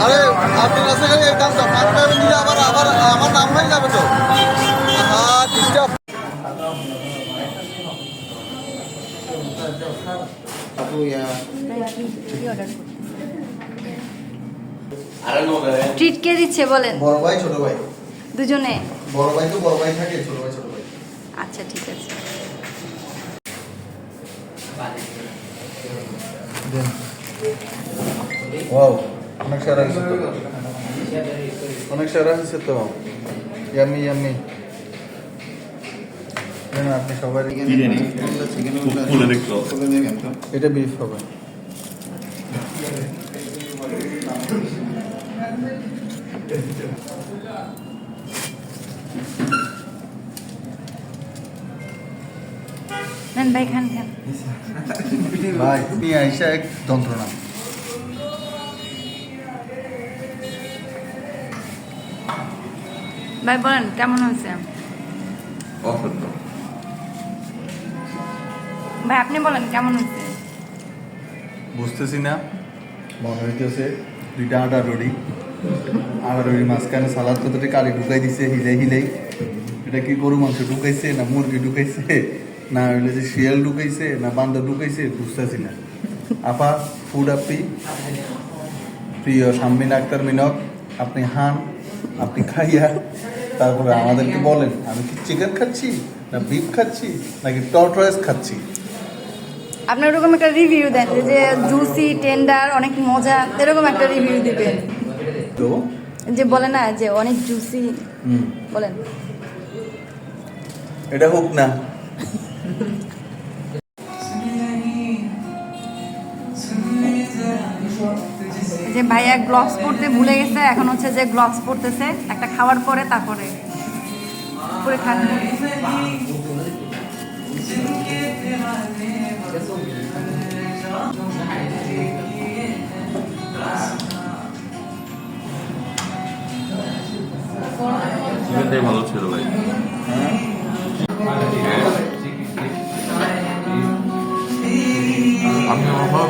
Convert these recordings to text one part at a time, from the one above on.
আরে আপনি কাছে গেলে এই দামটা 5 টাকা নিলে আবার আবার আমার নাম হয়ে যাবে তো। ডিস্টার্ব। ট্রিট কে দিচ্ছে বলেন? বড় ভাই ছোট ভাই দুজনে। বড় ভাই তো বড় ভাই থাকে, ছোট ভাই ছোট ভাই। আচ্ছা ঠিক আছে। ওয়াও, অনেক সারা হয়েছে তো, অনেক সারা হয়েছে তো। Yummy yummy. আপনি সবাই এটা বিফ হবে। নেন ভাই, খান খান। ভাই নিয়ে আইসা এক যন্ত্রণা। ভাই বলেন কেমন হয়েছে? ভাই আপনি বলেন কেমন হয়েছে? বুঝতেছি না, মনে হইতেছে দুইটা আটা রুটি, আটা রুটির মাঝখানে সালাদ কতটি কারি ঢুকাই দিছে হিলাই হিলাই। এটা কি গরু মাংস ঢুকাইছে না মুরগি ঢুকাইছে না হইলে যে শিয়াল ঢুকাইছে না বান্দর ঢুকাইছে বুঝতেছি না। আপা ফুড আপনি প্রিয় শাম্মিন আক্তার মিনক, আপনি হান, আপনি খাইয়া তারপরে আমাদেরকে বলেন আমি কি চিকেন খাচ্ছি না বিফ খাচ্ছি নাকি টর্টয়েস খাচ্ছি। আপনার ওরকম একটা রিভিউ দেন যে জুসি টেন্ডার অনেক মজা, এরকম একটা রিভিউ দিবেন তো। যে বলে না যে অনেক জুসি, বলেন এটা হোক না। যে ভাইয়া গ্লাভস পরতে ভুলে গেছে, এখন হচ্ছে যে গ্লাভস পরতেছে একটা খাওয়ার পরে, তারপরে পরে খান। চিকেনটাই ভালো ছিল ভাই। আমি আমার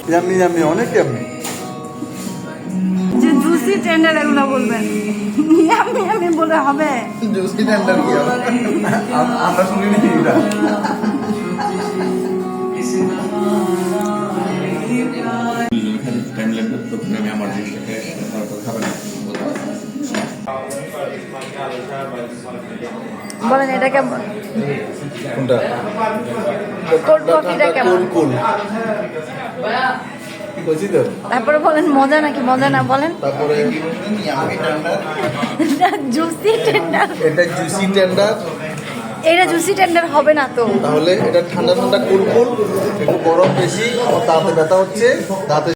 ইয়াম্মি ইয়াম্মি, অনেক ইয়াম্মি। যে জুসি টেন্ডার এগুলো বলবেন, আমি আমি বলে হবে? জুসি টেন্ডার কি হবে? আমরা শুনিনি এটা। টাইম লাগবে তো আমি আমার জিনিসটাকে খাবেন। বলেন এটা কেমন? কোনটা? কোল্ড কফিটা কেমন? কুল কি কইছি তো? তারপরে বলেন মজা নাকি মজা না বলেন। তারপরে ইয়াম্মি টেন্ডার, জুসি টেন্ডার। এটা জুসি টেন্ডার। এটা জুসি টেন্ডার হবে না তো। তাহলে এটা ঠান্ডা ঠান্ডা কুল কুল, একটু গরম বেশি, আমার দাঁতে ব্যথা হচ্ছে, দাঁতে